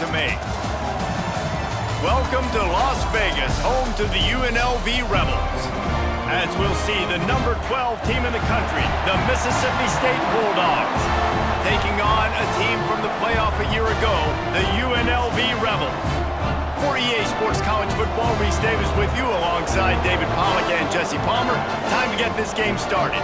to make. Welcome to Las Vegas, home to the UNLV Rebels. As we'll see the number 12 team in the country, the Mississippi State Bulldogs, taking on a team from the playoff a year ago, the UNLV Rebels. For EA Sports College Football, Reese Davis with you alongside David Pollack and Jesse Palmer. Time to get this game started.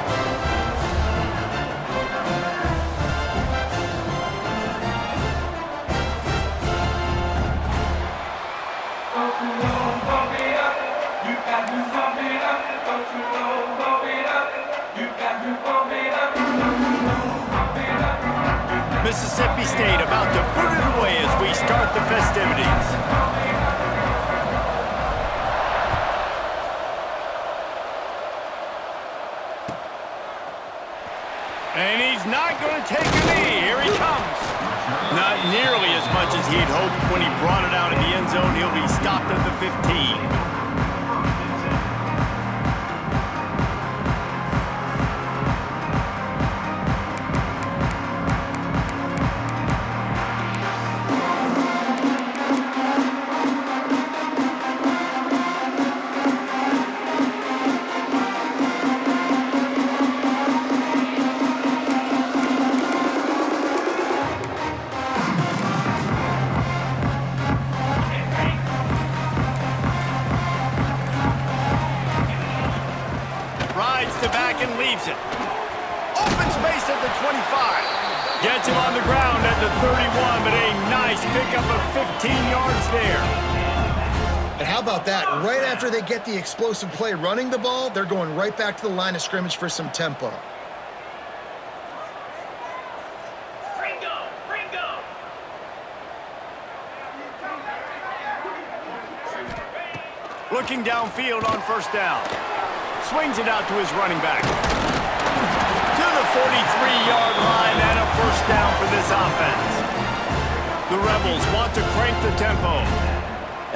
Mississippi State about to boot it away as we start the festivities. And he's not going to take a knee. Here he comes. Not nearly as much as he'd hoped when he brought it out in the end zone. He'll be stopped at the 15. Back and leaves it. Open space at the 25. Gets him on the ground at the 31, but a nice pickup of 15 yards there. And how about that? Right after they get the explosive play running the ball, they're going right back to the line of scrimmage for some tempo. Looking downfield on first down. Swings it out to his running back. To the 43-yard line and a first down for this offense. The Rebels want to crank the tempo.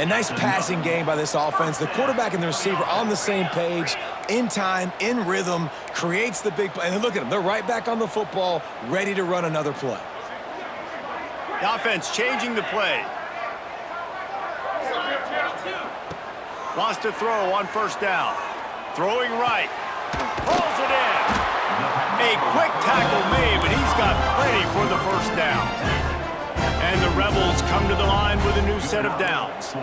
A nice passing game by this offense. The quarterback and the receiver on the same page, in time, in rhythm, creates the big play. And look at them. They're right back on the football, ready to run another play. The offense changing the play. Lost a throw on first down. Throwing right. Pulls it in. A quick tackle made, but he's got plenty for the first down. And the Rebels come to the line with a new set of downs.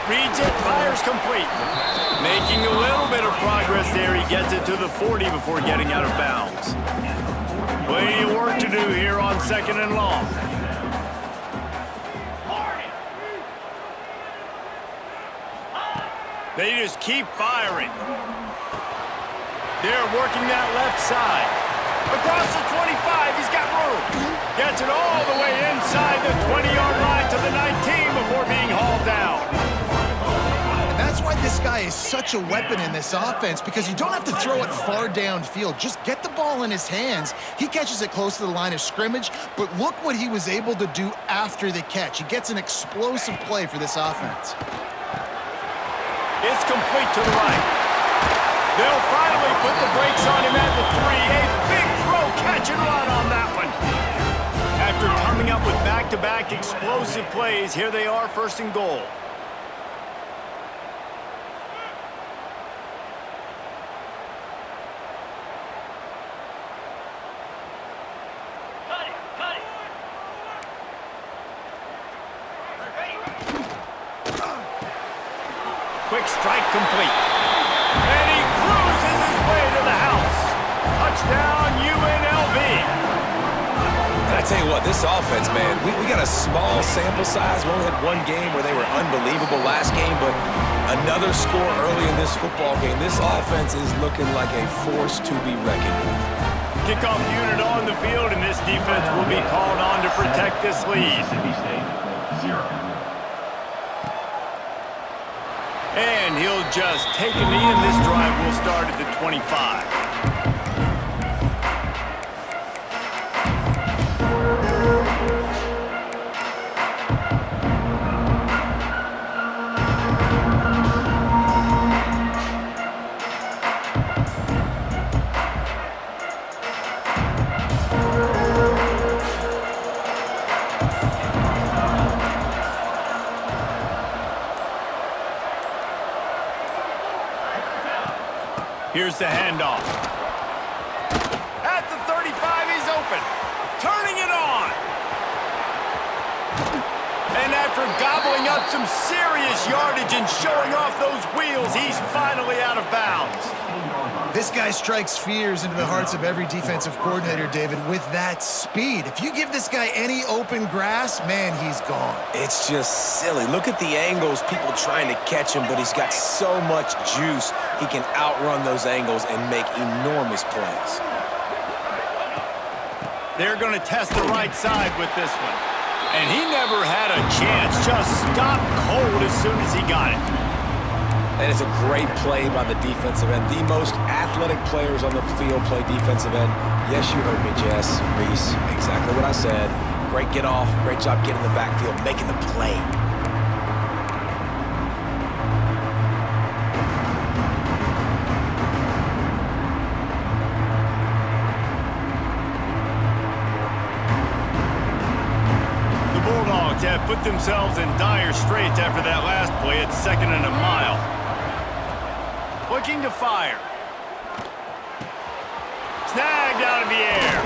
Reads it, fires complete. Making a little bit of progress there. He gets it to the 40 before getting out of bounds. Plenty of work to do here on second and long. They just keep firing. They're working that left side. Across the 25, he's got room. Gets it all the way inside the 20-yard line to the 19 before being hauled down. That's why this guy is such a weapon in this offense, because you don't have to throw it far downfield. Just get the ball in his hands. He catches it close to the line of scrimmage, but look what he was able to do after the catch. He gets an explosive play for this offense. It's complete to the right. They'll finally put the brakes on him at the 3. A big throw, catch and run on that one. After coming up with back-to-back explosive plays, here they are, first and goal. Quick strike complete. And he cruises his way to the house. Touchdown, UNLV. And I tell you what, this offense, man, we got a small sample size. We only had one game where they were unbelievable last game, but another score early in this football game. This offense is looking like a force to be reckoned with. Kickoff unit on the field, and this defense will be called on to protect this lead. And he'll just take a knee, and this drive will start at the 25. Here's the handoff. At the 35, he's open. Turning it on. And after gobbling up some serious yardage and showing off those wheels, he's finally out of bounds. This guy strikes fears into the hearts of every defensive coordinator, David, with that speed. If you give this guy any open grass, man, he's gone. It's just silly. Look at the angles, people trying to catch him, but he's got so much juice. He can outrun those angles and make enormous plays. They're going to test the right side with this one. And he never had a chance. Just stopped cold as soon as he got it. And it's a great play by the defensive end. The most athletic players on the field play defensive end. Yes, you heard me, Jess, Reese. Exactly what I said. Great get off. Great job getting in the backfield, making the play. Have put themselves in dire straits after that last play at 2nd and a mile. Looking to fire. Snagged out of the air.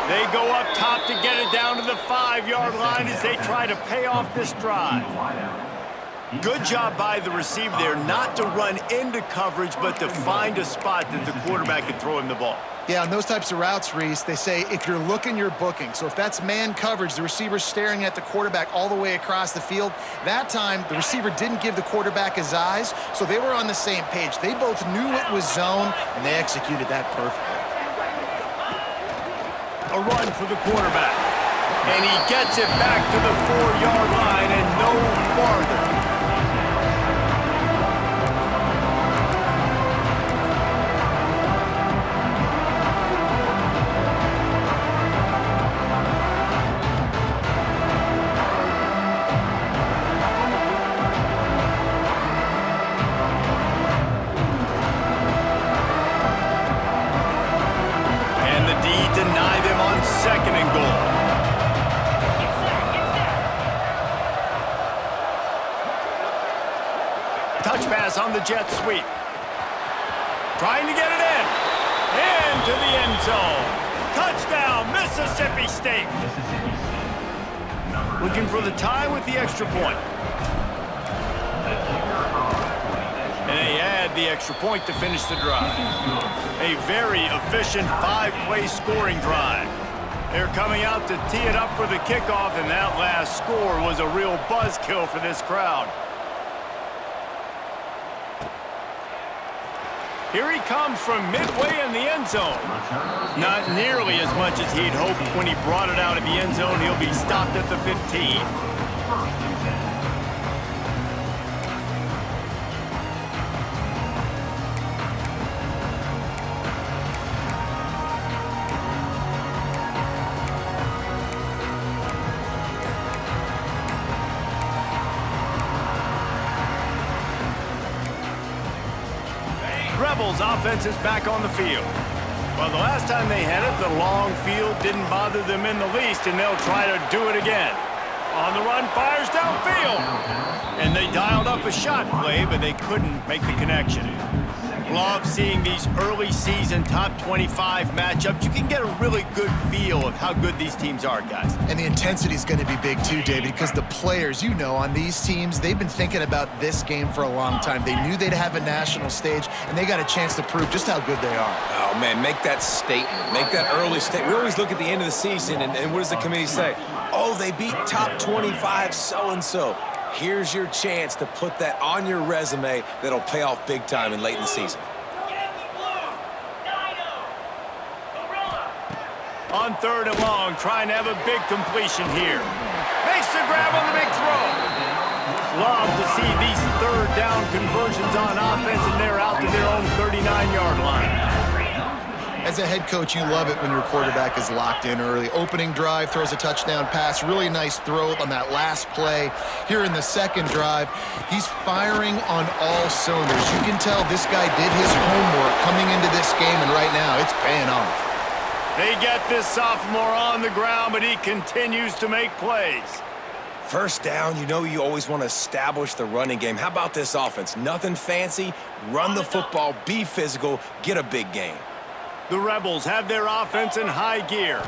They go up top to get it down to the 5-yard line as they try to pay off this drive. Good job by the receiver there not to run into coverage, but to find a spot that the quarterback can throw him the ball. Yeah, on those types of routes, Reese, they say if you're looking, you're booking. So if that's man coverage, the receiver's staring at the quarterback all the way across the field. That time, the receiver didn't give the quarterback his eyes, so they were on the same page. They both knew it was zone, and they executed that perfectly. A run for the quarterback. And he gets it back to the 4-yard line and no farther. Deny them on 2nd and goal. Touch pass on the jet sweep. Trying to get it in. Into the end zone. Touchdown, Mississippi State. Looking for the tie with the extra point. And they add the extra point to finish the drive. A very efficient 5-play scoring drive. They're coming out to tee it up for the kickoff, and that last score was a real buzzkill for this crowd. Here he comes from midway in the end zone. Not nearly as much as he'd hoped when he brought it out of the end zone. He'll be stopped at the 15. Rebels offense is back on the field. Well, the last time they had it, the long field didn't bother them in the least, and they'll try to do it again. On the run, fires downfield. And they dialed up a shot play, but they couldn't make the connection. Love seeing these early season top 25 matchups. You can get a really good feel of how good these teams are, guys. And the intensity is going to be big too, David, because the players, you know, on these teams, they've been thinking about this game for a long time. They knew they'd have a national stage, and they got a chance to prove just how good they are. Oh, man, make that statement. Make that early statement. We always look at the end of the season, and what does the committee say? Oh, they beat top 25 so-and-so. Here's your chance to put that on your resume that'll pay off big time and late in the season. On 3rd and long, trying to have a big completion here. Makes the grab on the big throw. Love to see these 3rd down conversions on offense, and they're out to their own 39-yard line. As a head coach, you love it when your quarterback is locked in early. Opening drive, throws a touchdown pass, really nice throw on that last play. Here in the 2nd drive, he's firing on all cylinders. You can tell this guy did his homework coming into this game, and right now it's paying off. They get this sophomore on the ground, but he continues to make plays. First down, you know you always want to establish the running game. How about this offense? Nothing fancy. Run the football, be physical, get a big gain. The Rebels have their offense in high gear.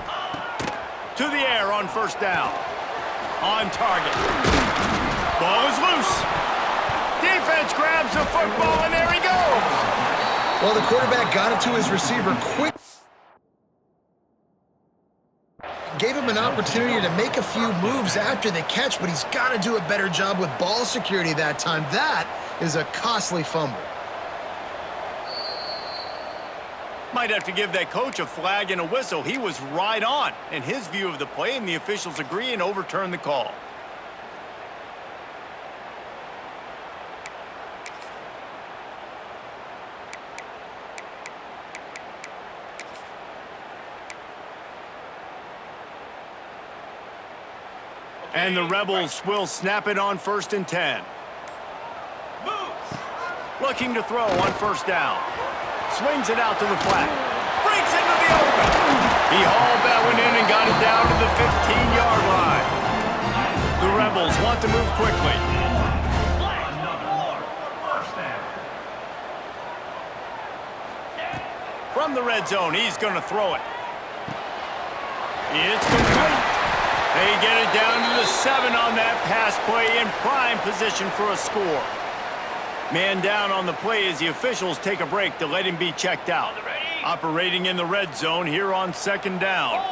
To the air on first down. On target. Ball is loose. Defense grabs the football, and there he goes. Well, the quarterback got it to his receiver quick. Gave him an opportunity to make a few moves after the catch, but he's got to do a better job with ball security that time. That is a costly fumble. Might have to give that coach a flag and a whistle. He was right on in his view of the play, and the officials agree and overturn the call. And the Rebels will snap it on 1st and 10. Looking to throw on first down. Swings it out to the flat. Breaks into the open. He hauled that one in and got it down to the 15-yard line. The Rebels want to move quickly. From the red zone, he's going to throw it. It's complete. They get it down to the 7 on that pass play, in prime position for a score. Man down on the play as the officials take a break to let him be checked out. Operating in the red zone here on 2nd down.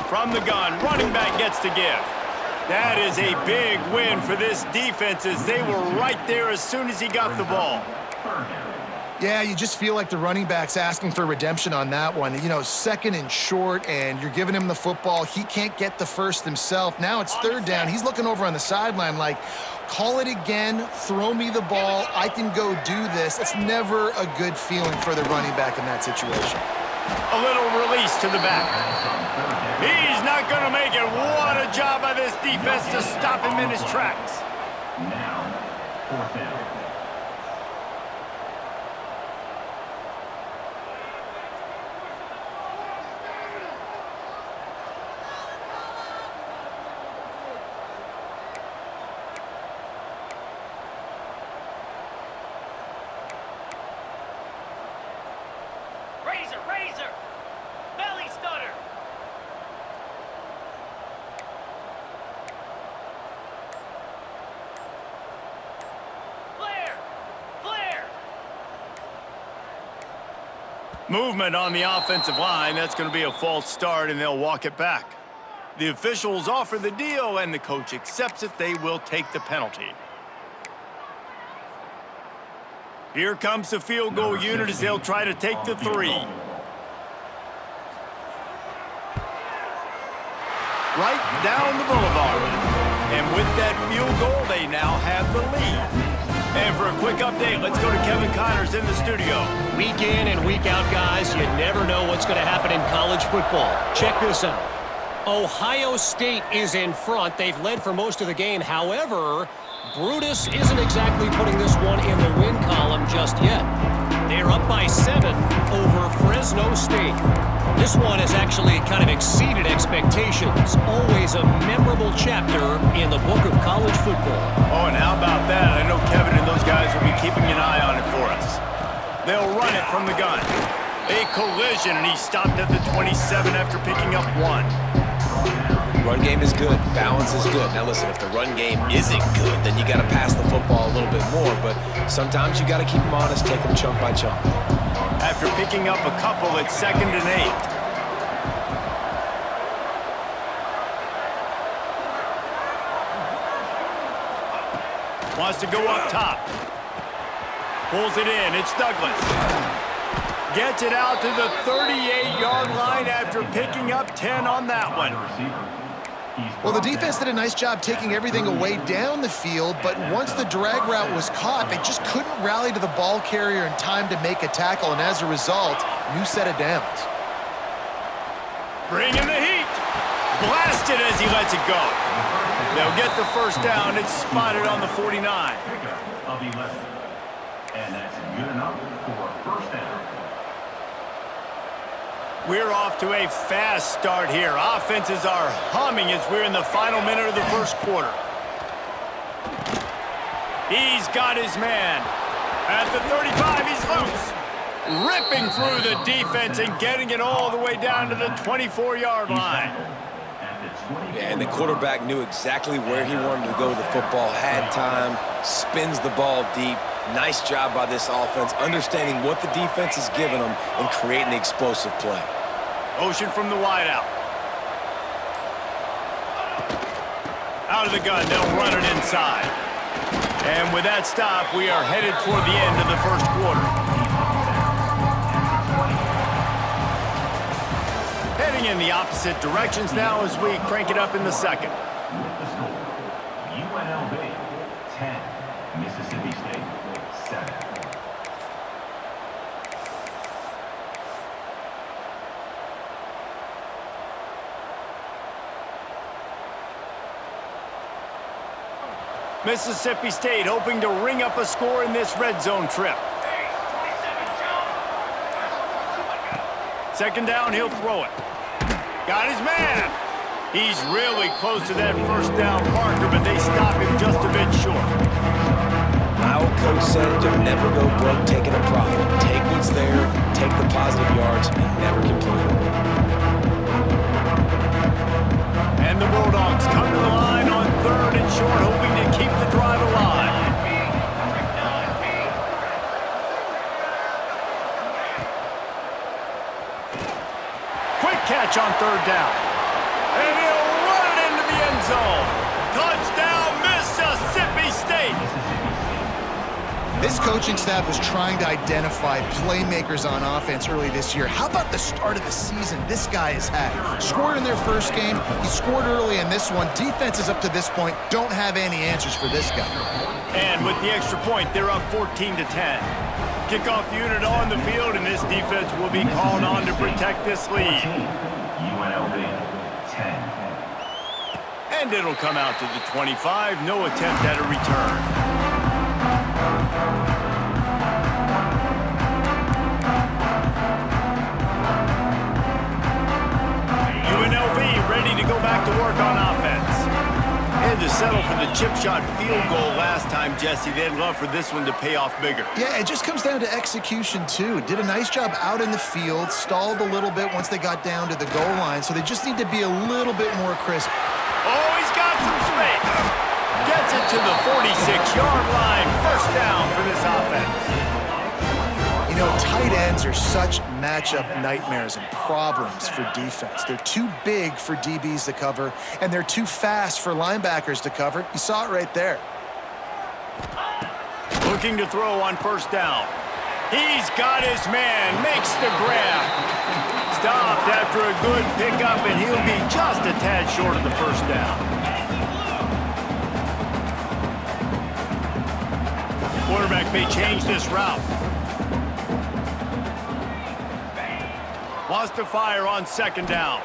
From the gun, running back gets to give. That is a big win for this defense as they were right there as soon as he got the ball. Yeah, you just feel like the running back's asking for redemption on that one. You know, 2nd and short, and you're giving him the football. He can't get the first himself. Now it's 3rd down. He's looking over on the sideline like, call it again, throw me the ball, I can go do this. It's never a good feeling for the running back in that situation. A little release to the back. He's not going to make it. What a job by this defense to stop him in his tracks. Now, 4th down. Razor! Belly stutter! Flare! Movement on the offensive line. That's going to be a false start, and they'll walk it back. The officials offer the deal, and the coach accepts it. They will take the penalty. Here comes the field goal unit as they'll try to take the 3. Right down the boulevard. And with that field goal, they now have the lead. And for a quick update, let's go to Kevin Connors in the studio. Week in and week out, guys, you never know what's going to happen in college football. Check this out. Ohio State is in front. They've led for most of the game. However, Brutus isn't exactly putting this one in the win column just yet. They're up by 7 over Fresno State. This one has actually kind of exceeded expectations. Always a memorable chapter in the book of college football. Oh, and how about that? I know Kevin and those guys will be keeping an eye on it for us. They'll run it from the gun. A collision, and he stopped at the 27 after picking up 1. Run game is good. Balance is good. Now listen, if the run game isn't good, then you got to pass the football a little bit more. But sometimes you got to keep them honest, take them chunk by chunk. After picking up a couple, it's 2nd and 8. Wants to go up top. Pulls it in. It's Douglas. Gets it out to the 38-yard line after picking up 10 on that one. Well, the defense did a nice job taking everything away down the field, but once the drag route was caught, they just couldn't rally to the ball carrier in time to make a tackle, and as a result, new set of downs. Bring in the heat. Blasted as he lets it go. They'll get the first down. It's spotted on the 49. Of 11. And that's good enough for 1st down. We're off to a fast start here. Offenses are humming as we're in the final minute of the first quarter. He's got his man. At the 35, he's loose. Ripping through the defense and getting it all the way down to the 24-yard line. Yeah, and the quarterback knew exactly where he wanted to go with the football, had time, spins the ball deep. Nice job by this offense, understanding what the defense is giving them and creating the explosive play. Motion from the wideout. Out of the gun, they'll run it inside. And with that stop, we are headed toward the end of the first quarter. Heading in the opposite directions now as we crank it up in the second. The score, UNLV 10, Mississippi State 7. Mississippi State hoping to ring up a score in this red zone trip. Second down, he'll throw it. Got his man. He's really close to that first down marker, but they stop him just a bit short. My old coach said you'll never go broke taking a profit. Take what's there, take the positive yards, and never complain. And the Bulldogs come to the line on third and short, hoping to keep the drive alive. Quick catch on third down. And he'll run it into the end zone. Touchdown, Mississippi State. This coaching staff was trying to identify playmakers on offense early this year. How about the start of the season this guy has had? Scored in their first game. He scored early in this one. Defenses up to this point don't have any answers for this guy. And with the extra point, they're up 14-10. Kickoff unit on the field, and this defense will be called on to protect this lead. UNLV 10. And it'll come out to the 25. No attempt at a return. UNLV ready to go back to work on offense. Had to settle for the chip shot field goal last time, Jesse. They'd love for this one to pay off bigger. Yeah, it just comes down to execution, too. Did a nice job out in the field, stalled a little bit once they got down to the goal line, so they just need to be a little bit more crisp. Oh, he's got some space. Gets it to the 46-yard line. First down for this offense. You know, tight ends are such matchup nightmares and problems for defense. They're too big for DBs to cover, and they're too fast for linebackers to cover. You saw it right there. Looking to throw on first down. He's got his man, makes the grab. Stopped after a good pickup, and he'll be just a tad short of the first down. Quarterback may change this route. Wants to fire on second down.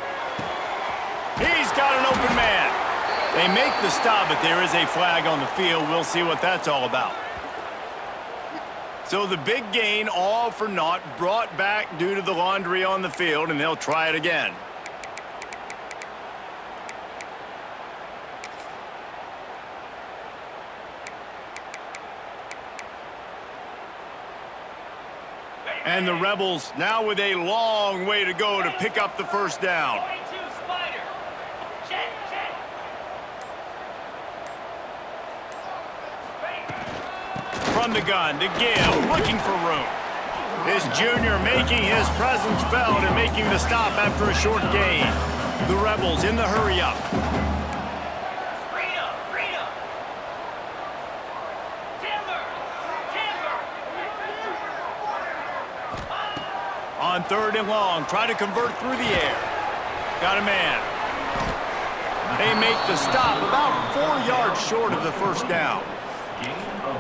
He's got an open man. They make the stop, but there is a flag on the field. We'll see what that's all about. So the big gain, all for naught, brought back due to the laundry on the field, and they'll try it again. And the Rebels now with a long way to go to pick up the first down. 22 Spider. Check, check. From the gun to Gill, looking for room. This junior making his presence felt and making the stop after a short gain. The Rebels in the hurry-up. Rita. Timber. On third and long, try to convert through the air. Got a man. They make the stop about 4 yards short of the first down.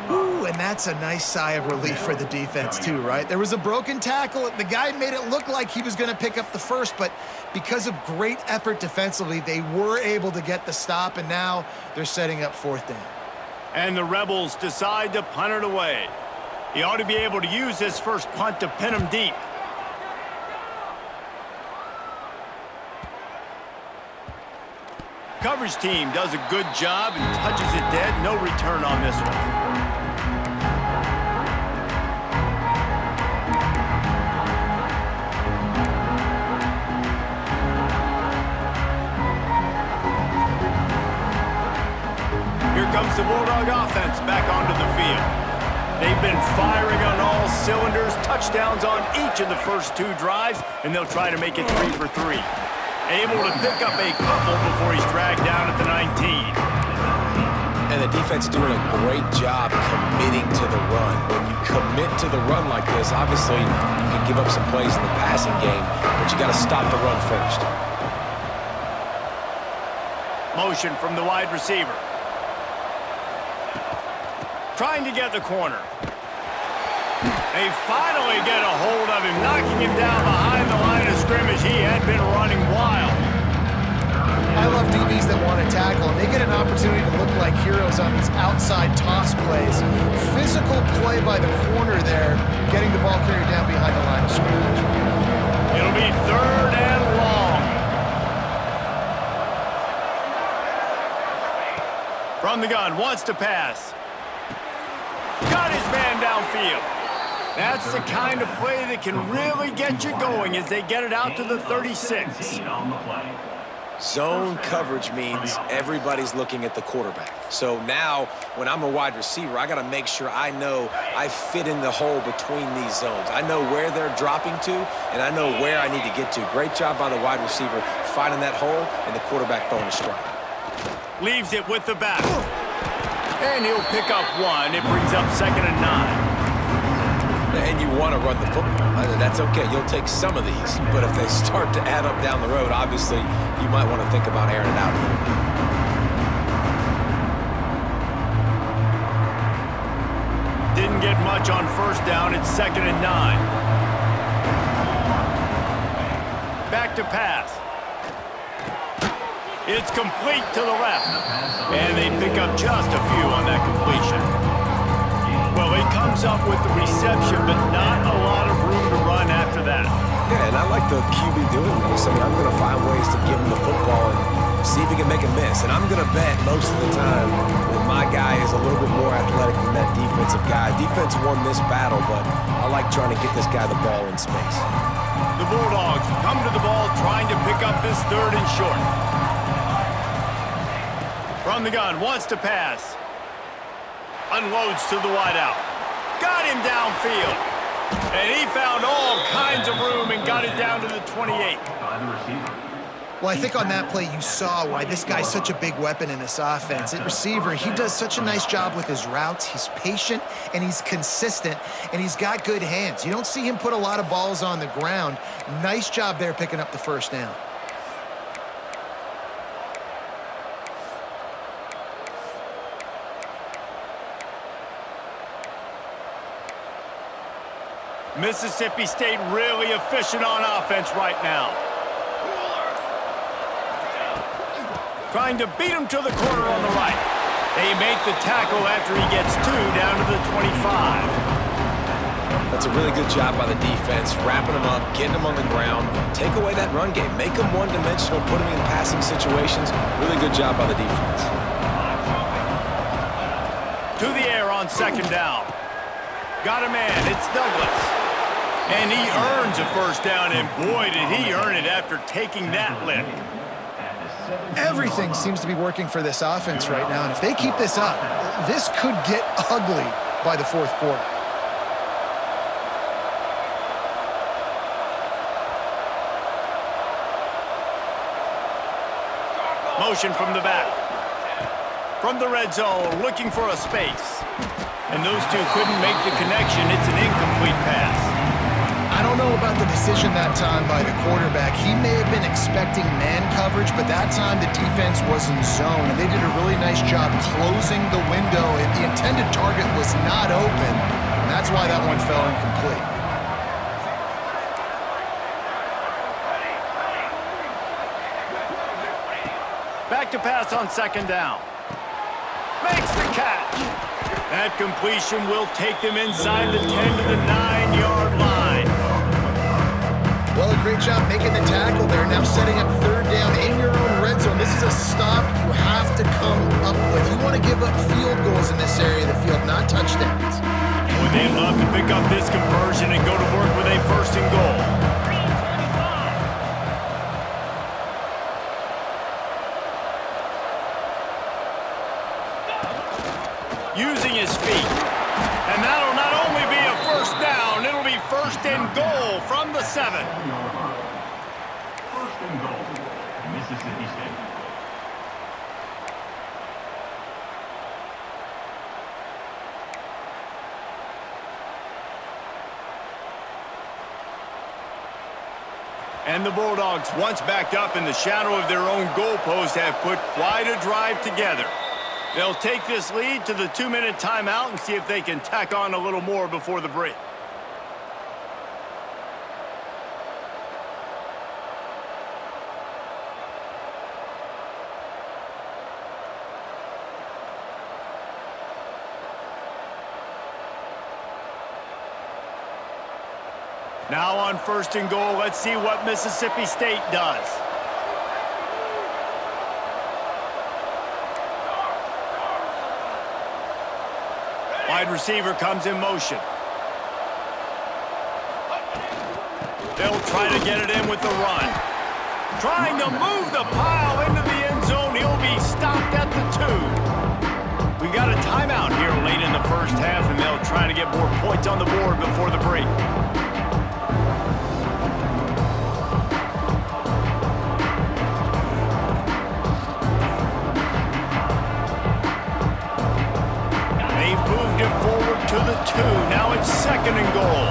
Ooh, and that's a nice sigh of relief for the defense, too, right? There was a broken tackle. The guy made it look like he was going to pick up the first, but because of great effort defensively, they were able to get the stop, and now they're setting up fourth down. And the Rebels decide to punt it away. He ought to be able to use his first punt to pin him deep. Coverage team does a good job and touches it dead. No return on this one. Here comes the Bulldog offense back onto the field. They've been firing on all cylinders, touchdowns on each of the first 2 drives, and they'll try to make it 3 for 3. Able to pick up a couple before he's dragged down at the 19. And the defense doing a great job committing to the run. When you commit to the run like this, obviously you can give up some plays in the passing game, but you got to stop the run first. Motion from the wide receiver. Trying to get the corner. They finally get a hold of him, knocking him down behind the line of scrimmage. He had been running wild. I love DBs that want to tackle, and they get an opportunity to look like heroes on these outside toss plays. Physical play by the corner there, getting the ball carried down behind the line of scrimmage. It'll be 3rd and long. From the gun, wants to pass. Got his man downfield. That's the kind of play that can really get you going as they get it out to the 36. Zone coverage means everybody's looking at the quarterback. So now, when I'm a wide receiver, I got to make sure I know I fit in the hole between these zones. I know where they're dropping to, and I know where I need to get to. Great job by the wide receiver finding that hole, and the quarterback throwing a strike. Leaves it with the back. And he'll pick up 1. It brings up 2nd and 9. And you want to run the football. That's okay. You'll take some of these. But if they start to add up down the road, obviously, you might want to think about airing it out a little bit. Didn't get much on 1st down. It's 2nd and 9. Back to pass. It's complete to the left. And they pick up just a few on that completion. Well, he comes up with the reception, but not a lot of room to run after that. Yeah, and I like the QB doing this. I mean, I'm going to find ways to give him the football and see if he can make a miss. And I'm going to bet most of the time that my guy is a little bit more athletic than that defensive guy. Defense won this battle, but I like trying to get this guy the ball in space. The Bulldogs come to the ball trying to pick up this 3rd and short. From the gun, wants to pass. Unloads to the wideout. Got him downfield. And he found all kinds of room and got it down to the 28. Well, I think on that play you saw why this guy's such a big weapon in this offense. At receiver, he does such a nice job with his routes. He's patient, and he's consistent, and he's got good hands. You don't see him put a lot of balls on the ground. Nice job there picking up the 1st down. Mississippi State really efficient on offense right now. Trying to beat him to the corner on the right. They make the tackle after he gets 2 down to the 25. That's a really good job by the defense, wrapping them up, getting them on the ground, take away that run game, make them one-dimensional, put them in passing situations. Really good job by the defense. To the air on 2nd down. Got a man, it's Douglas. And he earns a 1st down, and boy, did he earn it after taking that lick. Everything seems to be working for this offense right now, and if they keep this up, this could get ugly by the 4th quarter. Motion from the back. From the red zone, looking for a space. And those two couldn't make the connection. It's an incomplete pass. I don't know about the decision that time by the quarterback. He may have been expecting man coverage, but that time the defense was in zone, and they did a really nice job closing the window. The intended target was not open, and that's why that one fell incomplete. Back to pass on 2nd down. Makes the catch. That completion will take them inside the 10 to the 9-yard line. Well, a great job making the tackle there. Now setting up 3rd down in your own red zone. This is a stop to come up with. You want to give up field goals in this area of the field, not touchdowns. Boy, they'd love to pick up this conversion and go to work with a first and goal. Using his feet. And that'll not only be a first down, it'll be first and goal from the 7. First and goal, Mississippi State. And the Bulldogs, once backed up in the shadow of their own goalpost, have put quite a drive together. They'll take this lead to the 2-minute timeout and see if they can tack on a little more before the break. Now on first and goal, let's see what Mississippi State does. Wide receiver comes in motion. They'll try to get it in with the run. Trying to move the pile into the end zone. He'll be stopped at the 2. We got a timeout here late in the first half, and they'll try to get more points on the board before the break. Forward to the 2. Now it's second and goal.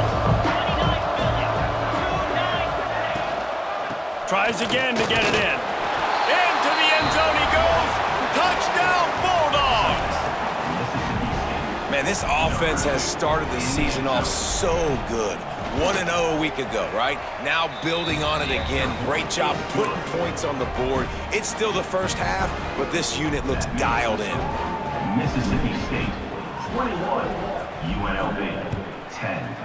Tries again to get it in. Into the end zone he goes. Touchdown, Bulldogs! Man, this offense has started the season off so good. 1-0 a week ago, right? Now building on it again. Great job putting points on the board. It's still the first half, but this unit looks dialed in. Mississippi State 21, UNLV 10.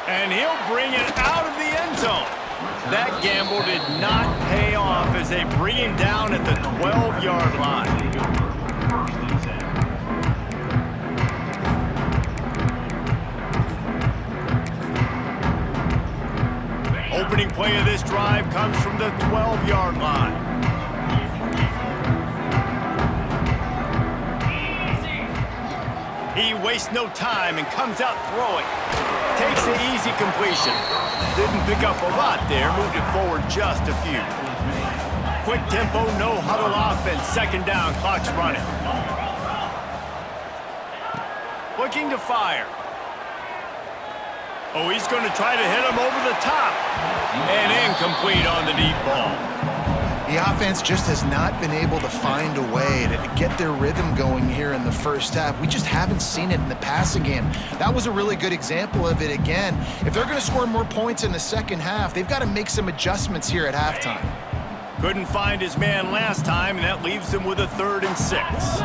And he'll bring it out of the end zone. That gamble did not pay off as they bring him down at the 12-yard line. Opening play of this drive comes from the 12-yard line. He wastes no time and comes out throwing. Takes the easy completion. Didn't pick up a lot there, moved it forward just a few. Quick tempo, no huddle offense. Second down, clock's running. Looking to fire. Oh, he's going to try to hit him over the top. And incomplete on the deep ball. The offense just has not been able to find a way to get their rhythm going here in the first half. We just haven't seen it in the passing game. That was a really good example of it again. If they're going to score more points in the second half, they've got to make some adjustments here at halftime. Couldn't find his man last time, and that leaves them with a 3rd and 6.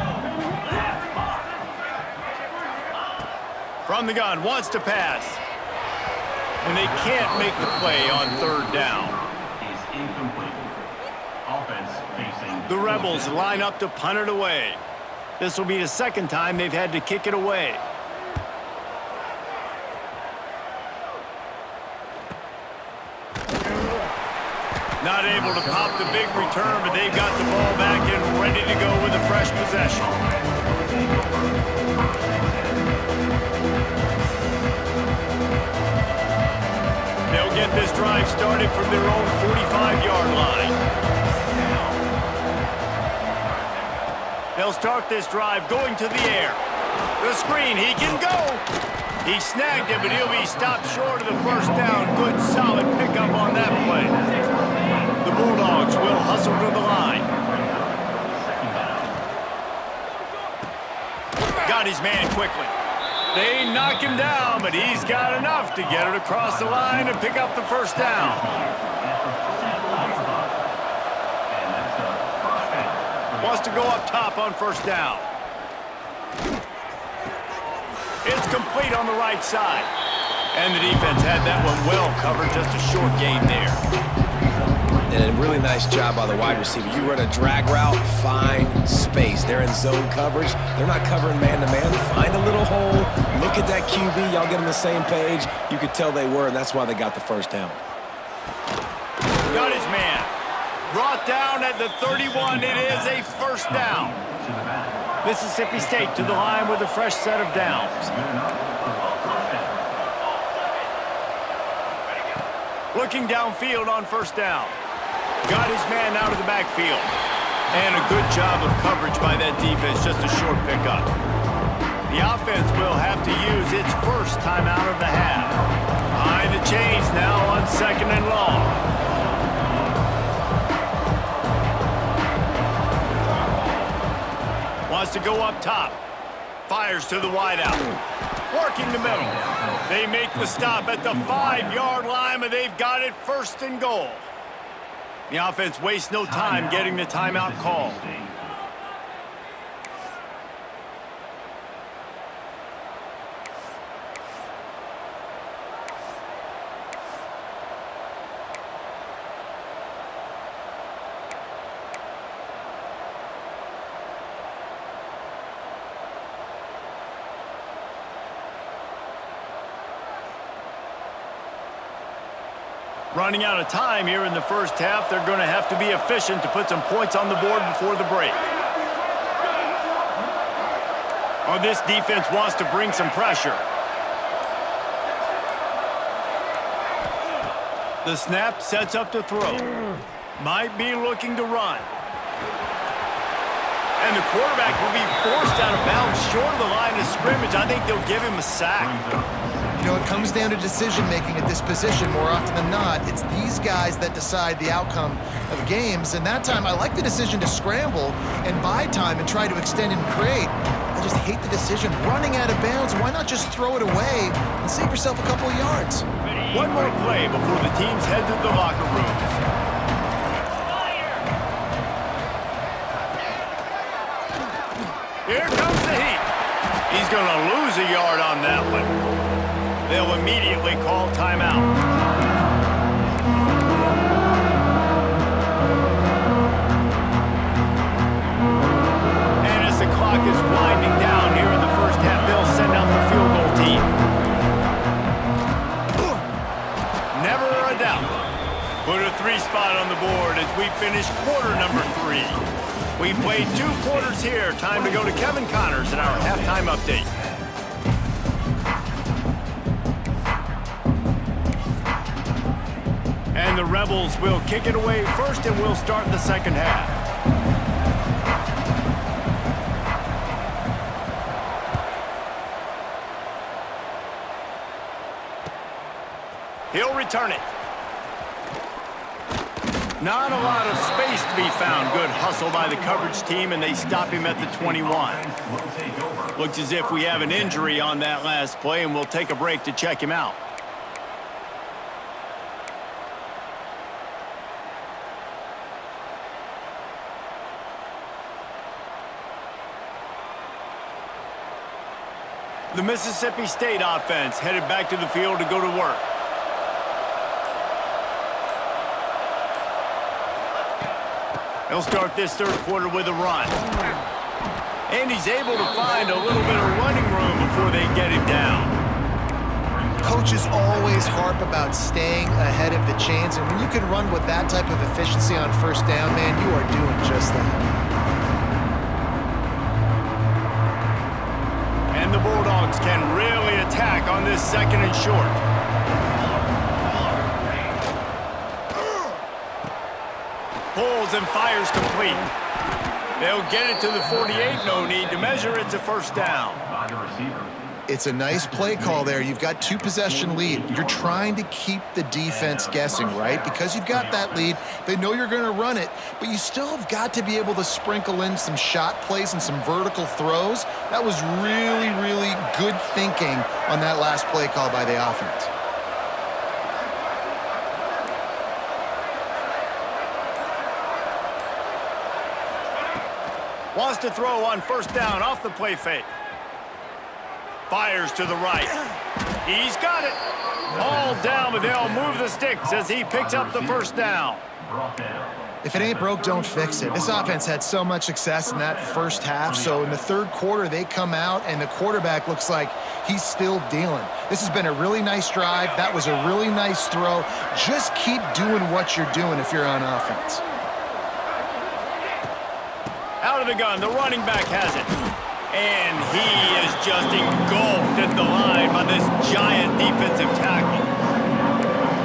From the gun, wants to pass. And they can't make the play on 3rd down. Is incomplete. Offense facing The Rebels line up to punt it away. This will be the second time they've had to kick it away. Not able to pop the big return, but they've got the ball back and ready to go with a fresh possession. They'll get this drive started from their own 45-yard line. They'll start this drive going to the air. The screen, he can go. He snagged it, but he'll be stopped short of the first down. Good, solid pickup on that play. The Bulldogs will hustle to the line. Got his man quickly. They knock him down, but he's got enough to get it across the line and pick up the first down. Wants to go up top on first down. It's complete on the right side. And the defense had that one well covered, just a short gain there. And a really nice job by the wide receiver. You run a drag route, find space. They're in zone coverage. They're not covering man-to-man. Find a little hole. Look at that QB. Y'all get on the same page. You could tell they were, and that's why they got the first down. Got his man. Brought down at the 31. It is a first down. Mississippi State to the line with a fresh set of downs. Looking downfield on first down. Got his man out of the backfield. And a good job of coverage by that defense, just a short pickup. The offense will have to use its first timeout of the half. Behind the chains now on 2nd and long. Wants to go up top. Fires to the wideout. Working the middle. They make the stop at the 5-yard line, but they've got it 1st and goal. The offense wastes no time getting the timeout called. Running out of time here in the first half. They're going to have to be efficient to put some points on the board before the break. Oh, this defense wants to bring some pressure. The snap sets up to throw. Might be looking to run. And the quarterback will be forced out of bounds short of the line of scrimmage. I think they'll give him a sack. You know, it comes down to decision-making at this position more often than not. It's these guys that decide the outcome of games. And that time, I like the decision to scramble and buy time and try to extend and create. I just hate the decision. Running out of bounds, why not just throw it away and save yourself a couple of yards? One more play before the teams head to the locker rooms. Here comes the heat. He's going to lose a yard on that one. They'll immediately call timeout. And as the clock is winding down here in the first half, they'll send out the field goal team. Never a doubt. Put a 3 spot on the board as we finish quarter number 3. We've played 2 quarters here. Time to go to Kevin Connors in our halftime update. And the Rebels will kick it away first, and we'll start the second half. He'll return it. Not a lot of space to be found. Good hustle by the coverage team, and they stop him at the 21. Looks as if we have an injury on that last play, and we'll take a break to check him out. The Mississippi State offense headed back to the field to go to work. He'll start this third quarter with a run. And he's able to find a little bit of running room before they get him down. Coaches always harp about staying ahead of the chains, and when you can run with that type of efficiency on first down, man, you are doing just that. And the Bulldogs can really attack on this 2nd and short. Pulls and fires complete. They'll get it to the 48. No need to measure. It's a first down. It's a nice play call there. You've got 2-possession lead. You're trying to keep the defense guessing, right? Because you've got that lead, they know you're going to run it, but you still have got to be able to sprinkle in some shot plays and some vertical throws. That was really, really good thinking on that last play call by the offense. Wants to throw on first down off the play fake. Fires to the right. He's got it. All down, but they'll move the sticks as he picks up the first down. brought down. If it ain't broke, don't fix it. This offense had so much success in that first half, so in the third quarter, they come out, and the quarterback looks like he's still dealing. This has been a really nice drive. That was a really nice throw. Just keep doing what you're doing if you're on offense. Out of the gun, the running back has it. And he is just engulfed at the line by this giant defensive tackle.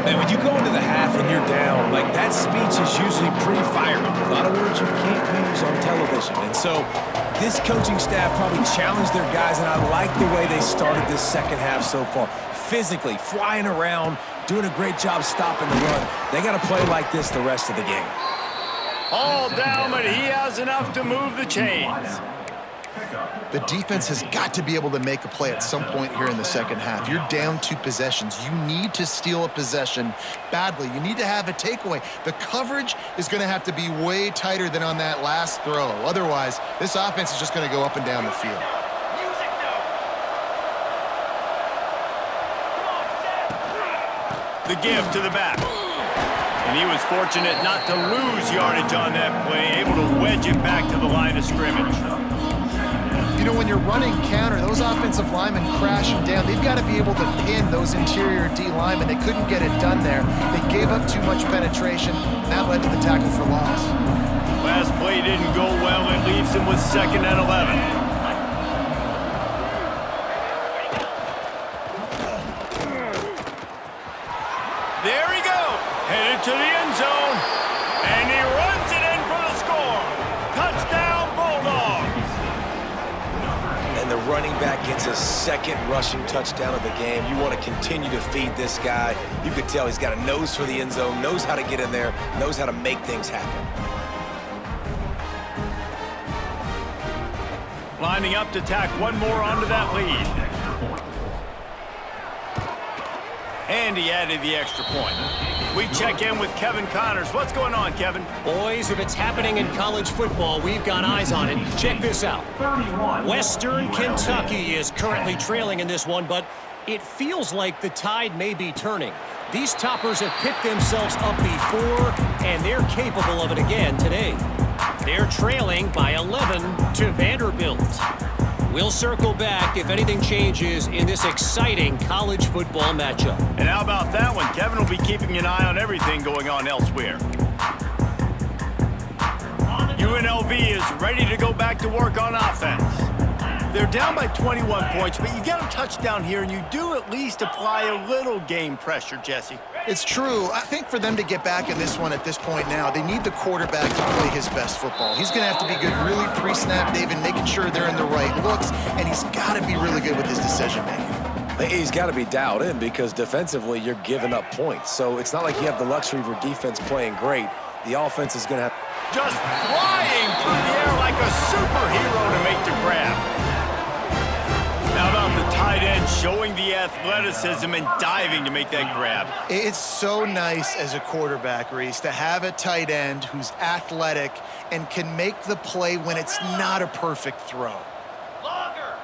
And when you go into the half and you're down, like, that speech is usually pretty fiery. A lot of words you can't use on television. And so this coaching staff probably challenged their guys, and I like the way they started this second half so far. Physically, flying around, doing a great job stopping the run. They got to play like this the rest of the game. All down, but he has enough to move the chains. The defense has got to be able to make a play at some point here in the second half. You're down 2 possessions. You need to steal a possession badly. You need to have a takeaway. The coverage is going to have to be way tighter than on that last throw. Otherwise, this offense is just going to go up and down the field. Music note. The give to the back. And he was fortunate not to lose yardage on that play, able to wedge it back to the line of scrimmage. You know, when you're running counter, those offensive linemen crashing down, they've got to be able to pin those interior D linemen. They couldn't get it done there. They gave up too much penetration, and that led to the tackle for loss. Last play didn't go well. It leaves him with 2nd and 11. There he goes, headed to the end zone, and he runs it in for the score. Touchdown, Bulldogs. And the running back gets his 2nd rushing touchdown of the game. You want to continue to feed this guy. You could tell he's got a nose for the end zone, knows how to get in there, knows how to make things happen. Lining up to tack one more onto that lead. And he added the extra point. We check in with Kevin Connors. What's going on, Kevin? Boys, if it's happening in college football, we've got eyes on it. Check this out. Western Kentucky is currently trailing in this one, but it feels like the tide may be turning. These toppers have picked themselves up before, and they're capable of it again today. They're trailing by 11 to Vanderbilt. We'll circle back if anything changes in this exciting college football matchup. And how about that one? Kevin will be keeping an eye on everything going on elsewhere. UNLV is ready to go back to work on offense. They're down by 21 points, but you get a touchdown here, and you do at least apply a little game pressure, Jesse. It's true. I think for them to get back in this one at this point now, they need the quarterback to play his best football. He's going to have to be good really pre-snap, David, making sure they're in the right looks, and he's got to be really good with his decision-making. He's got to be dialed in because defensively you're giving up points. So it's not like you have the luxury for defense playing great. The offense is going to have... Just flying through the air like a superhero to make the grab. How about the tight end showing the athleticism and diving to make that grab? It's so nice as a quarterback, Reese, to have a tight end who's athletic and can make the play when it's not a perfect throw. Longer.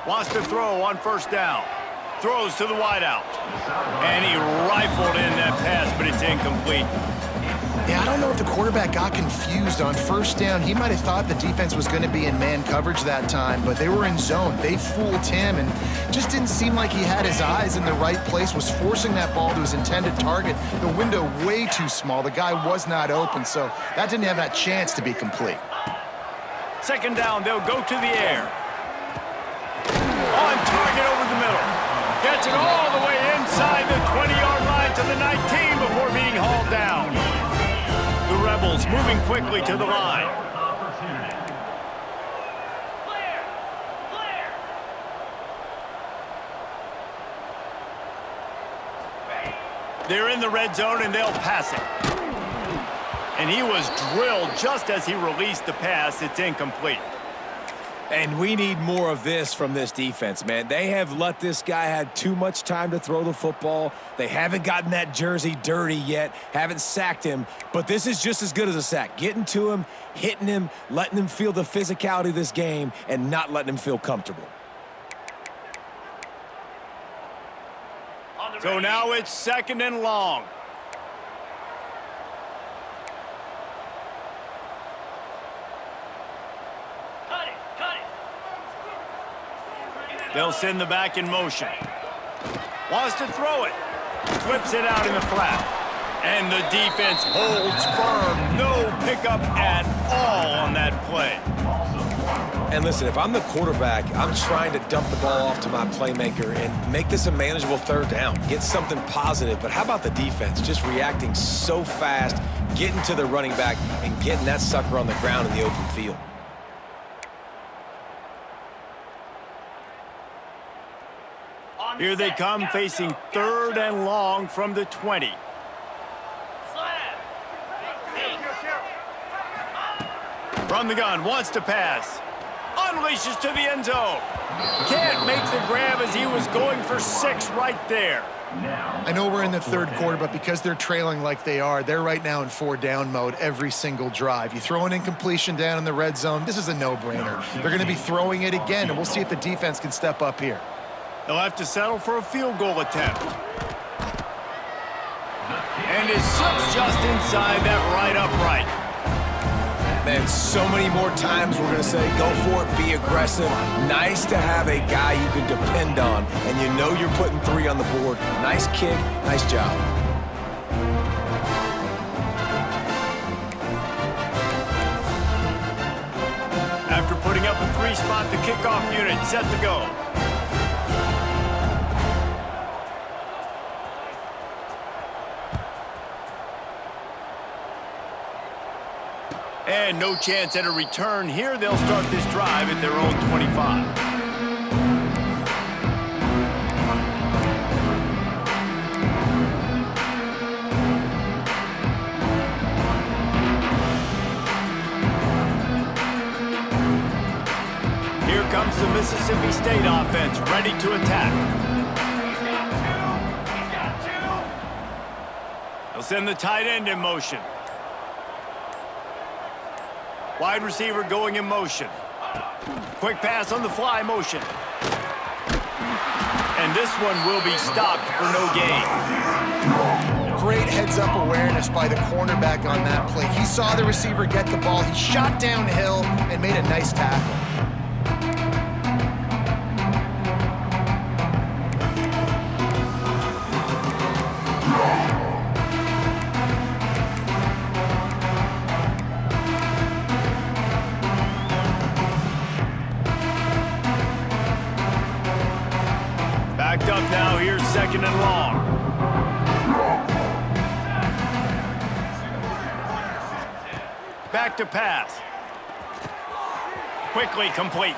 Wants to throw on 1st down. Throws to the wideout. And he rifled in that pass, but it's incomplete. Yeah, I don't know if the quarterback got confused on 1st down. He might have thought the defense was going to be in man coverage that time, but they were in zone. They fooled him and just didn't seem like he had his eyes in the right place, was forcing that ball to his intended target. The window way too small. The guy was not open, so that didn't have that chance to be complete. 2nd down, they'll go to the air. On target over the middle. Gets it all the way inside the 20-yard line to the 19 before being hauled down. The Rebels moving quickly to the line. Clear. Clear. They're in the red zone and they'll pass it. And he was drilled just as he released the pass. It's incomplete. And we need more of this from this defense, man. They have let this guy have too much time to throw the football. They haven't gotten that jersey dirty yet, haven't sacked him. But this is just as good as a sack. Getting to him, hitting him, letting him feel the physicality of this game, and not letting him feel comfortable. So now it's 2nd and long. They'll send the back in motion. Wants to throw it. Flips it out in the flat. And the defense holds firm. No pickup at all on that play. And listen, if I'm the quarterback, I'm trying to dump the ball off to my playmaker and make this a manageable third down. Get something positive. But how about the defense? Just reacting so fast, getting to the running back, and getting that sucker on the ground in the open field. Here they come, facing 3rd and long from the 20. From the gun, wants to pass. Unleashes to the end zone. Can't make the grab as he was going for 6 right there. I know we're in the 3rd quarter, but because they're trailing like they are, they're right now in 4-down mode every single drive. You throw an incompletion down in the red zone, this is a no-brainer. They're going to be throwing it again, and we'll see if the defense can step up here. He'll have to settle for a field goal attempt. And it slips just inside that right upright. Man, so many more times we're going to say, go for it, be aggressive. Nice to have a guy you can depend on, and you know you're putting 3 on the board. Nice kick, nice job. After putting up a 3-spot, the kickoff unit set to go. And no chance at a return here. They'll start this drive at their own 25. Here comes the Mississippi State offense, ready to attack. He's got 2. They'll send the tight end in motion. Wide receiver going in motion. Quick pass on the fly motion. And this one will be stopped for no gain. Great heads-up awareness by the cornerback on that play. He saw the receiver get the ball. He shot downhill and made a nice tackle. Backed up now, here's 2nd and long. Back to pass. Quickly complete.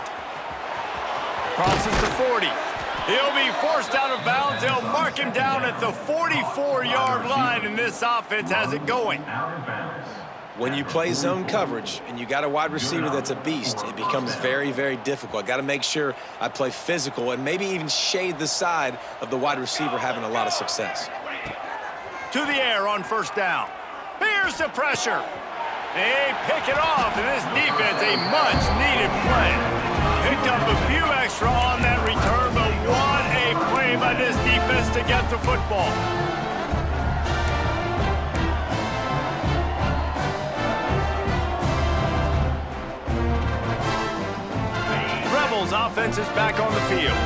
Crosses the 40. He'll be forced out of bounds. They'll mark him down at the 44-yard line, and this offense has it going. When you play zone coverage and you got a wide receiver that's a beast, it becomes very, very difficult. I got to make sure I play physical and maybe even shade the side of the wide receiver having a lot of success. To the air on 1st down. Here's the pressure. They pick it off, and this defense, a much-needed play. Picked up a few extra on that return, but what a play by this defense to get the football. Rebels offense is back on the field.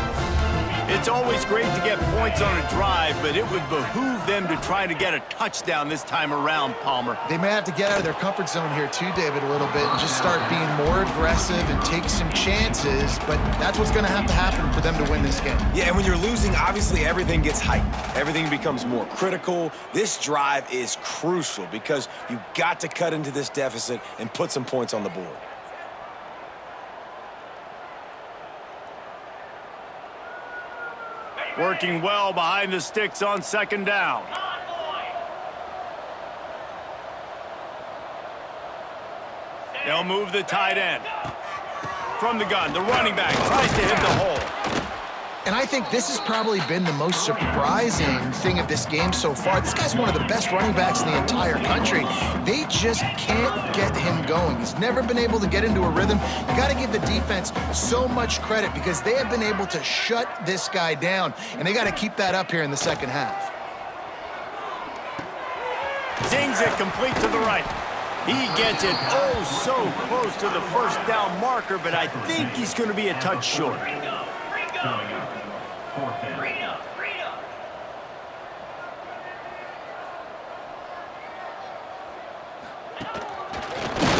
It's always great to get points on a drive, but it would behoove them to try to get a touchdown this time around, Palmer. They may have to get out of their comfort zone here too, David, a little bit, and just start being more aggressive and take some chances, but that's what's going to have to happen for them to win this game. Yeah, and when you're losing, obviously everything gets heightened. Everything becomes more critical. This drive is crucial because you got to cut into this deficit and put some points on the board. Working well behind the sticks on 2nd down. They'll move the tight end. From the gun, the running back tries to hit the hole. And I think this has probably been the most surprising thing of this game so far. This guy's one of the best running backs in the entire country. They just can't get him going. He's never been able to get into a rhythm. You got to give the defense so much credit because they have been able to shut this guy down, and they got to keep that up here in the 2nd half. Zings it complete to the right. He gets it so close to the 1st down marker, but I think he's going to be a touch short. Coming up, fourth down. Green up, green up.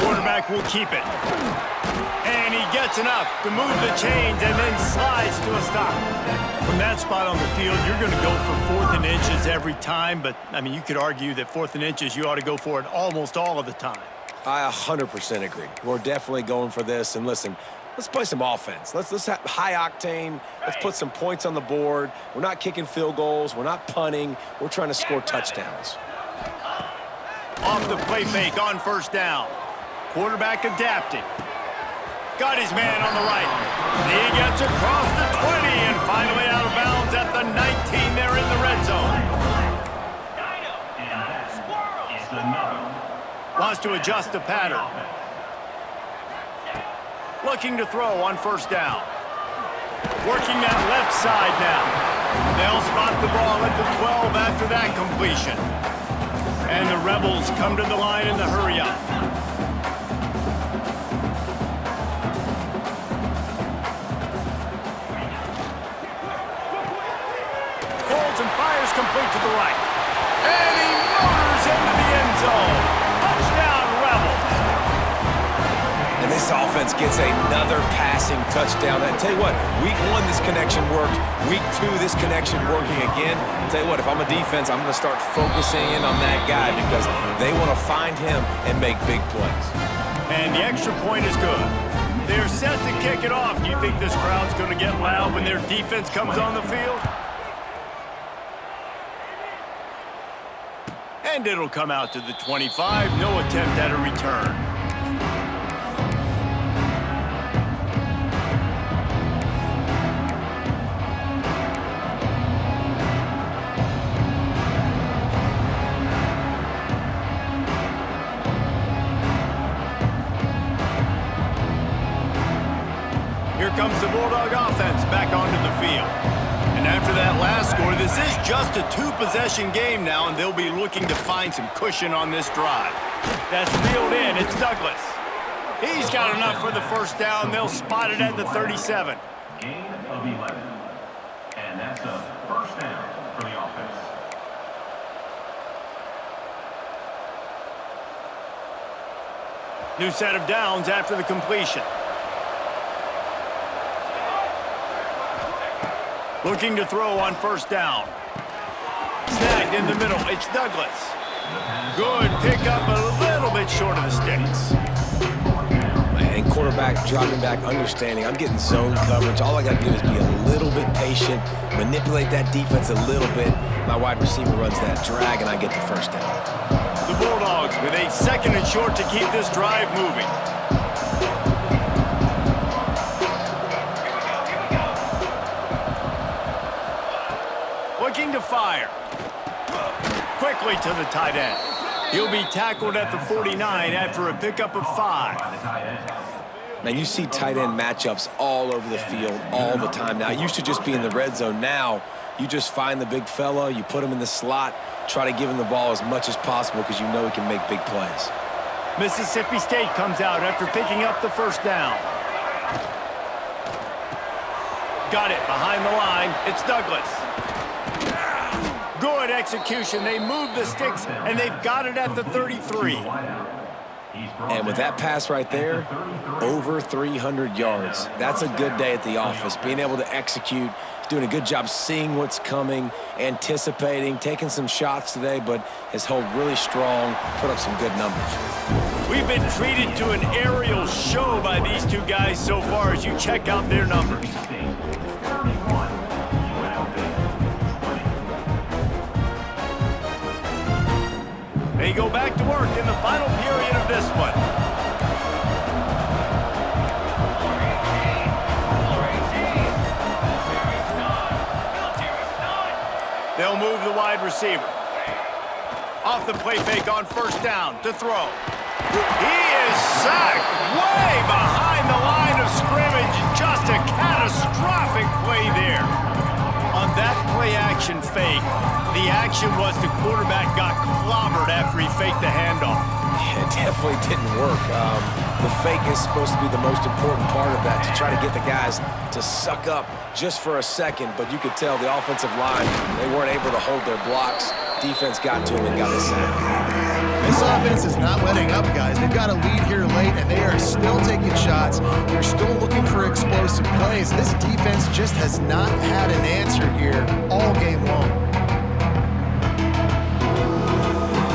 Quarterback will keep it. And he gets enough to move the chains and then slides to a stop. From that spot on the field, you're going to go for 4th and inches every time, but, I mean, you could argue that 4th and inches, you ought to go for it almost all of the time. I 100% agree. We're definitely going for this. And listen, let's play some offense. Let's have high octane. Let's put some points on the board. We're not kicking field goals. We're not punting. We're trying to score touchdowns. Off the play fake on first down. Quarterback adapted. Got his man on the right. He gets across the 20 and finally out of bounds at the 19 there in the red zone. And that is another. Wants to adjust the pattern. Looking to throw on first down. Working that left side now. They'll spot the ball at the 12 after that completion. And the Rebels come to the line in the hurry up. Holds and fires complete to the right. And he motors into the end zone. Touchdown, Rebels. And this offense gets another passing touchdown. I tell you what, week 1, this connection worked. Week 2, this connection working again. I tell you what, if I'm a defense, I'm going to start focusing in on that guy because they want to find him and make big plays. And the extra point is good. They're set to kick it off. Do you think this crowd's going to get loud when their defense comes on the field? And it'll come out to the 25. No attempt at a return. Here comes the Bulldog offense back onto the field. And after that last score, this is just a 2-possession game now, and they'll be looking to find some cushion on this drive. That's reeled in. It's Douglas. He's got enough for the first down. They'll spot it at the 37. Gain of 11. And that's a first down for the offense. New set of downs after the completion. Looking to throw on first down. Snagged in the middle. It's Douglas. Good pickup, a little bit short of the sticks. And quarterback dropping back, understanding I'm getting zone coverage. All I got to do is be a little bit patient, manipulate that defense a little bit. My wide receiver runs that drag, and I get the first down. The Bulldogs with a 2nd and short to keep this drive moving. Looking to fire. Quickly to the tight end. He'll be tackled at the 49 after a pickup of 5. Man, you see tight end matchups all over the field all the time now. It used to just be in the red zone. Now, you just find the big fella, you put him in the slot, try to give him the ball as much as possible because you know he can make big plays. Mississippi State comes out after picking up the first down. Got it behind the line. It's Douglas. Good execution. They move the sticks, and they've got it at the 33. And with that pass right there, over 300 yards. That's a good day at the office. Being able to execute, doing a good job seeing what's coming, anticipating, taking some shots today, but has held really strong, put up some good numbers. We've been treated to an aerial show by these two guys so far as you check out their numbers. They go back to work in the final period of this one. They'll move the wide receiver. Off the play fake on first down to throw. He is sacked way behind the line of scrimmage. Just a catastrophic play there. On that play action, play-action fake. The action was the quarterback got clobbered after he faked the handoff. It definitely didn't work. The fake is supposed to be the most important part of that, to try to get the guys to suck up just for a second, but you could tell the offensive line, they weren't able to hold their blocks. Defense got to them and got the sack. This offense is not letting up, guys. They've got a lead here late, and they are still taking shots. They're still looking for explosive plays. This defense just has not had an answer here all game long.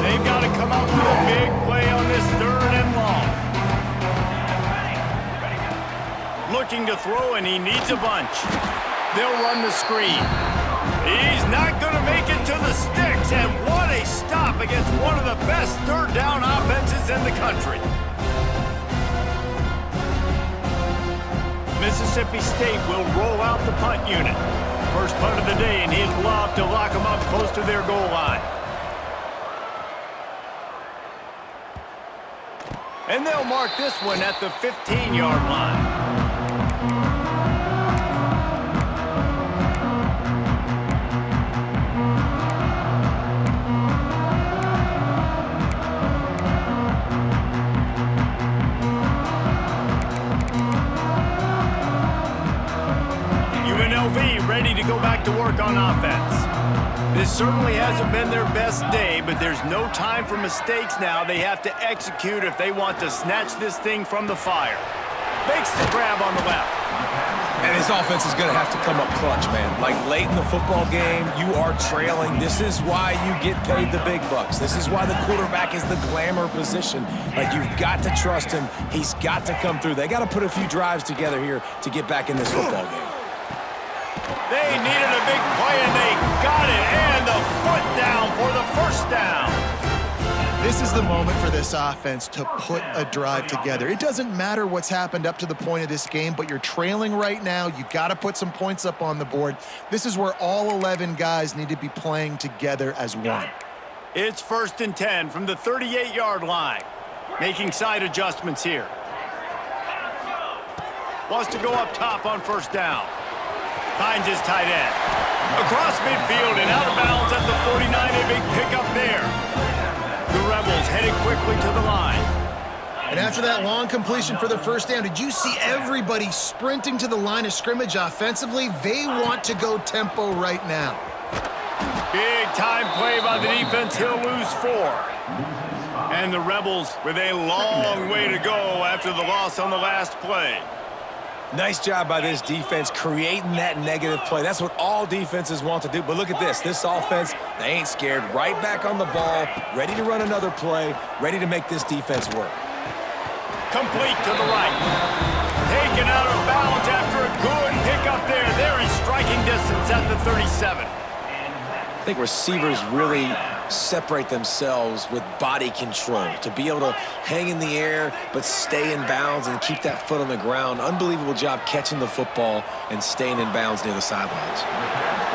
They've got to come up with a big play on this 3rd and long. Looking to throw, and he needs a bunch. They'll run the screen. He's not going to make it to the sticks, and what a stop against one of the best 3rd down offenses in the country. Mississippi State will roll out the punt unit. First punt of the day, and he'd love to lock them up close to their goal line. And they'll mark this one at the 15-yard line. UNLV ready to go back to work on offense. This certainly hasn't been their best day, but there's no time for mistakes now. They have to execute if they want to snatch this thing from the fire. Makes the grab on the left. And his offense is going to have to come up clutch, man. Like late in the football game, you are trailing. This is why you get paid the big bucks. This is why the quarterback is the glamour position. Like, you've got to trust him. He's got to come through. They got to put a few drives together here to get back in this football game. They needed a big play, and they got it. And the foot down for the 1st down. This is the moment for this offense to put a drive together. It doesn't matter what's happened up to the point of this game, but you're trailing right now. You got to put some points up on the board. This is where all 11 guys need to be playing together as one. It's 1st and 10 from the 38-yard line. Making side adjustments here. Wants to go up top on 1st down. Finds his tight end. Across midfield and out of bounds at the 49. A big pickup there. The Rebels headed quickly to the line. And after that long completion for the 1st down, did you see everybody sprinting to the line of scrimmage offensively? They want to go tempo right now. Big time play by the defense. He'll lose 4. And the Rebels with a long way to go after the loss on the last play. Nice job by this defense creating that negative play. That's what all defenses want to do. But look at this. This offense, they ain't scared. Right back on the ball, ready to run another play, ready to make this defense work. Complete to the right. Taken out of bounds after a good pickup there. They're in striking distance at the 37. I think receivers really separate themselves with body control to be able to hang in the air but stay in bounds and keep that foot on the ground. Unbelievable job catching the football and staying in bounds near the sidelines.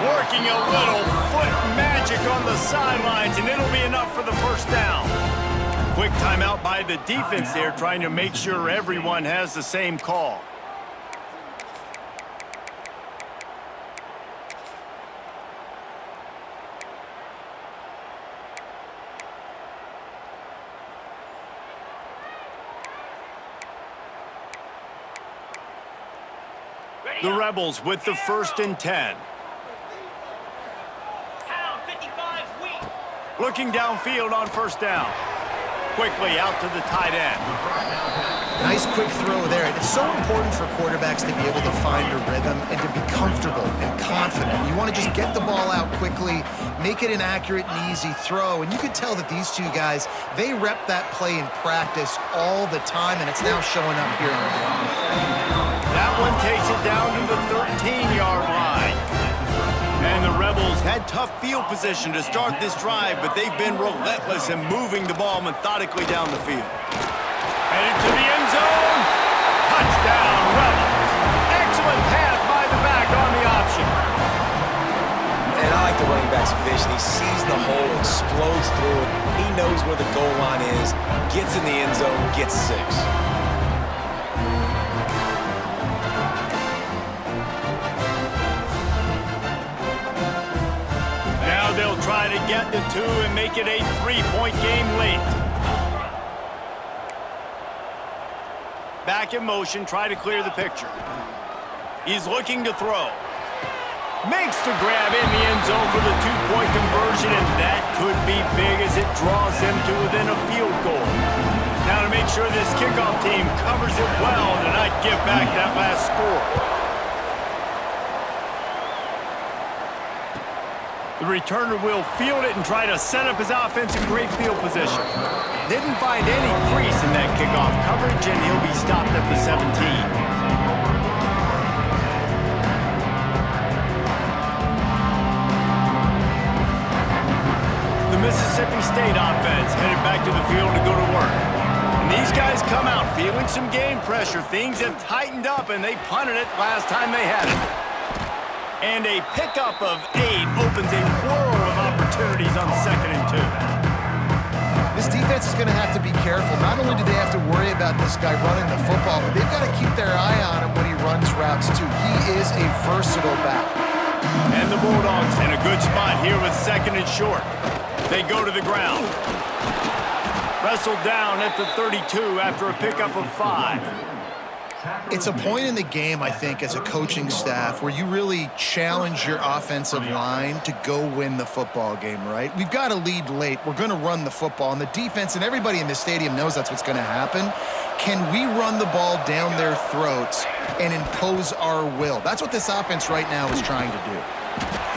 Working a little foot magic on the sidelines, and it'll be enough for the 1st down. Quick timeout by the defense there, trying to make sure everyone has the same call. The Rebels with the 1st and 10. Pound 55's weak. Looking downfield on 1st down. Quickly out to the tight end. Nice quick throw there. It's so important for quarterbacks to be able to find a rhythm and to be comfortable and confident. You want to just get the ball out quickly, make it an accurate and easy throw. And you can tell that these two guys, they rep that play in practice all the time, and it's now showing up here on the field. That one takes it down to the 13-yard line. And the Rebels had tough field position to start this drive, but they've been relentless in moving the ball methodically down the field. Headed to the end zone. Touchdown, Rebels. Excellent pass by the back on the option. And I like the running back's vision. He sees the hole, explodes through it. He knows where the goal line is, gets in the end zone, gets 6. try to get the two and make it a 3-point game late. Back in motion, try to clear the picture. He's looking to throw. Makes the grab in the end zone for the 2-point conversion, and that could be big as it draws him to within a field goal. Now to make sure this kickoff team covers it well to not give back that last score. The returner will field it and try to set up his offense in great field position. Didn't find any crease in that kickoff coverage, and he'll be stopped at the 17. The Mississippi State offense headed back to the field to go to work. And these guys come out feeling some game pressure. Things have tightened up, and they punted it last time they had it. And a pickup of 8 opens a world of opportunities on 2nd and 2. This defense is going to have to be careful. Not only do they have to worry about this guy running the football, but they've got to keep their eye on him when he runs routes, too. He is a versatile back. And the Bulldogs in a good spot here with 2nd and short. They go to the ground. Wrestled down at the 32 after a pickup of 5. It's a point in the game, I think, as a coaching staff where you really challenge your offensive line to go win the football game, right? We've got a lead late. We're going to run the football. And the defense and everybody in the stadium knows that's what's going to happen. Can we run the ball down their throats and impose our will? That's what this offense right now is trying to do.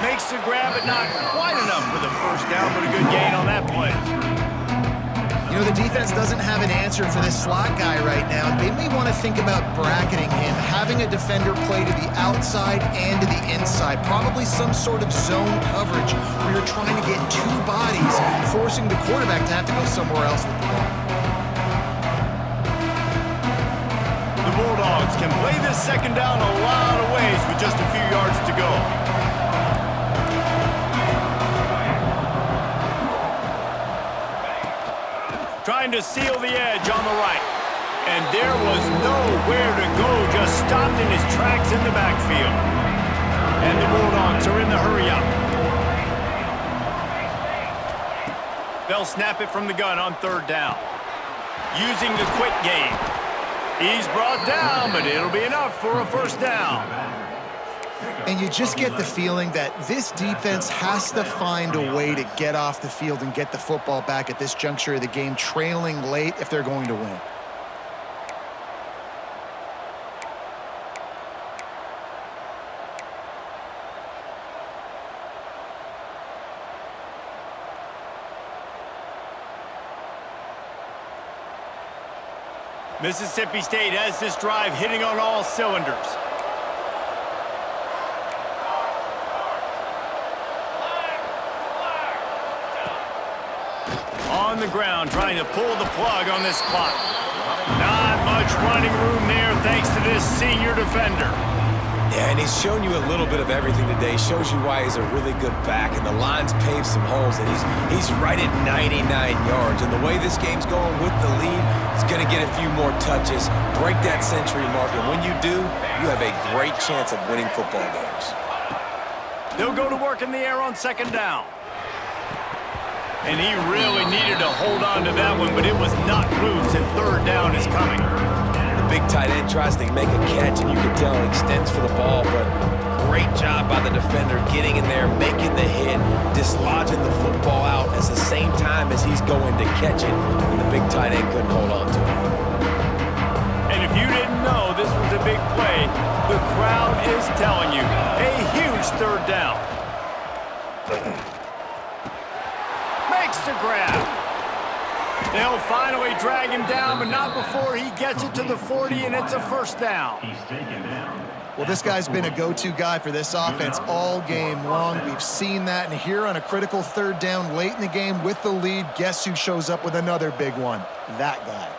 Makes the grab, but not quite enough for the first down, but a good gain on that play. You know, the defense doesn't have an answer for this slot guy right now. They may want to think about bracketing him, having a defender play to the outside and to the inside. Probably some sort of zone coverage where you're trying to get 2 bodies, forcing the quarterback to have to go somewhere else with the ball. The Bulldogs can play this 2nd down a lot of ways with just a few yards to go. Trying to seal the edge on the right. And there was nowhere to go, just stopped in his tracks in the backfield. And the Bulldogs are in the hurry-up. They'll snap it from the gun on 3rd down. Using the quick game. He's brought down, but it'll be enough for a 1st down. And you just get the feeling that this defense has to find a way to get off the field and get the football back at this juncture of the game, trailing late if they're going to win. Mississippi State has this drive hitting on all cylinders. On the ground, trying to pull the plug on this clock. Not much running room there thanks to this senior defender. Yeah, and he's shown you a little bit of everything today. Shows you why he's a really good back, and the line's paved some holes, and he's right at 99 yards. And the way this game's going with the lead, he's going to get a few more touches, break that century mark, and when you do, you have a great chance of winning football games. They'll go to work in the air on 2nd down. And he really needed to hold on to that one, but it was not loose, and 3rd down is coming. The big tight end tries to make a catch, and you can tell he extends for the ball, but great job by the defender getting in there, making the hit, dislodging the football out at the same time as he's going to catch it, and the big tight end couldn't hold on to it. And if you didn't know this was a big play, the crowd is telling you, a huge 3rd down. Makes the grab. They'll finally drag him down, but not before he gets it to the 40, and it's a 1st down. He's taken down. Well, this guy's been a go-to guy for this offense all game long. We've seen that, and here on a critical 3rd down late in the game with the lead, guess who shows up with another big one? That guy.